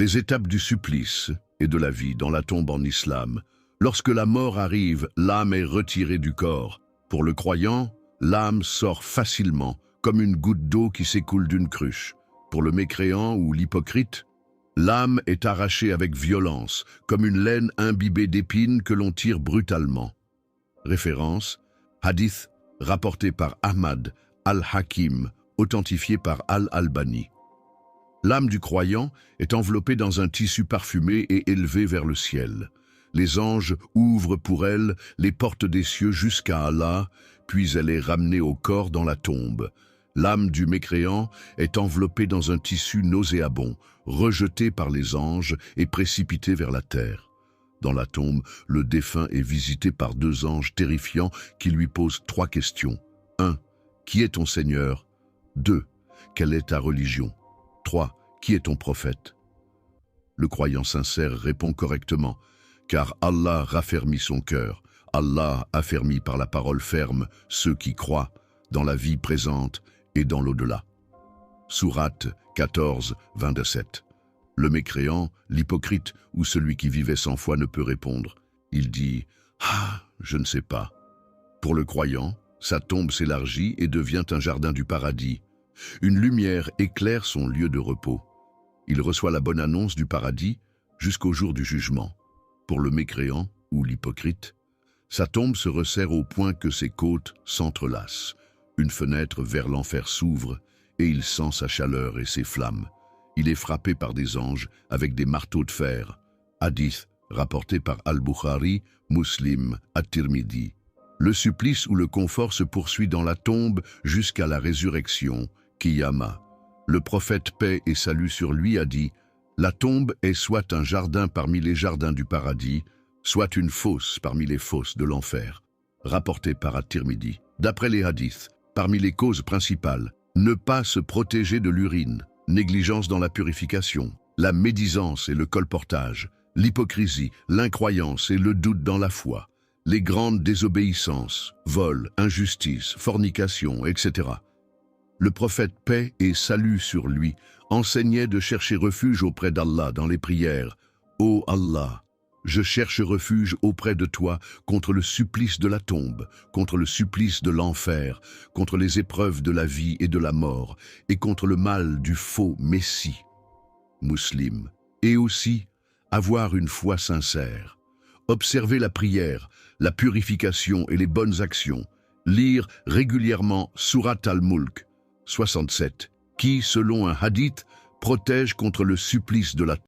Les étapes du supplice et de la vie dans la tombe en islam. Lorsque la mort arrive, l'âme est retirée du corps. Pour le croyant, l'âme sort facilement, comme une goutte d'eau qui s'écoule d'une cruche. Pour le mécréant ou l'hypocrite, l'âme est arrachée avec violence, comme une laine imbibée d'épines que l'on tire brutalement. Référence, hadith rapporté par Ahmad al-Hakim, authentifié par Al-Albani. L'âme du croyant est enveloppée dans un tissu parfumé et élevée vers le ciel. Les anges ouvrent pour elle les portes des cieux jusqu'à Allah, puis elle est ramenée au corps dans la tombe. L'âme du mécréant est enveloppée dans un tissu nauséabond, rejetée par les anges et précipitée vers la terre. Dans la tombe, le défunt est visité par deux anges terrifiants qui lui posent trois questions. 1. Qui est ton Seigneur? 2. Quelle est ta religion? 3. Qui est ton prophète? Le croyant sincère répond correctement, car Allah raffermit son cœur. Allah affermit par la parole ferme ceux qui croient dans la vie présente et dans l'au-delà. Sourate 14, 27. Le mécréant, l'hypocrite ou celui qui vivait sans foi ne peut répondre. Il dit « Ah, je ne sais pas ». Pour le croyant, sa tombe s'élargit et devient un jardin du paradis. Une lumière éclaire son lieu de repos. Il reçoit la bonne annonce du paradis jusqu'au jour du jugement. Pour le mécréant ou l'hypocrite, sa tombe se resserre au point que ses côtes s'entrelacent. Une fenêtre vers l'enfer s'ouvre et il sent sa chaleur et ses flammes. Il est frappé par des anges avec des marteaux de fer. Hadith rapporté par Al-Bukhari, Muslim, At-Tirmidhi. Le supplice ou le confort se poursuit dans la tombe jusqu'à la résurrection, Qiyama. Le prophète paix et salut sur lui a dit « La tombe est soit un jardin parmi les jardins du paradis, soit une fosse parmi les fosses de l'enfer. » Rapporté par At-Tirmidhi. D'après les hadiths, parmi les causes principales, ne pas se protéger de l'urine, négligence dans la purification, la médisance et le colportage, l'hypocrisie, l'incroyance et le doute dans la foi, les grandes désobéissances, vol, injustice, fornication, etc. Le prophète paix et salut sur lui enseignait de chercher refuge auprès d'Allah dans les prières. « Ô Allah, je cherche refuge auprès de toi contre le supplice de la tombe, contre le supplice de l'enfer, contre les épreuves de la vie et de la mort, et contre le mal du faux Messie. » Muslim. Et aussi, avoir une foi sincère. Observer la prière, la purification et les bonnes actions. Lire régulièrement Surat al-Mulk 67, qui, selon un hadith, protège contre le supplice de la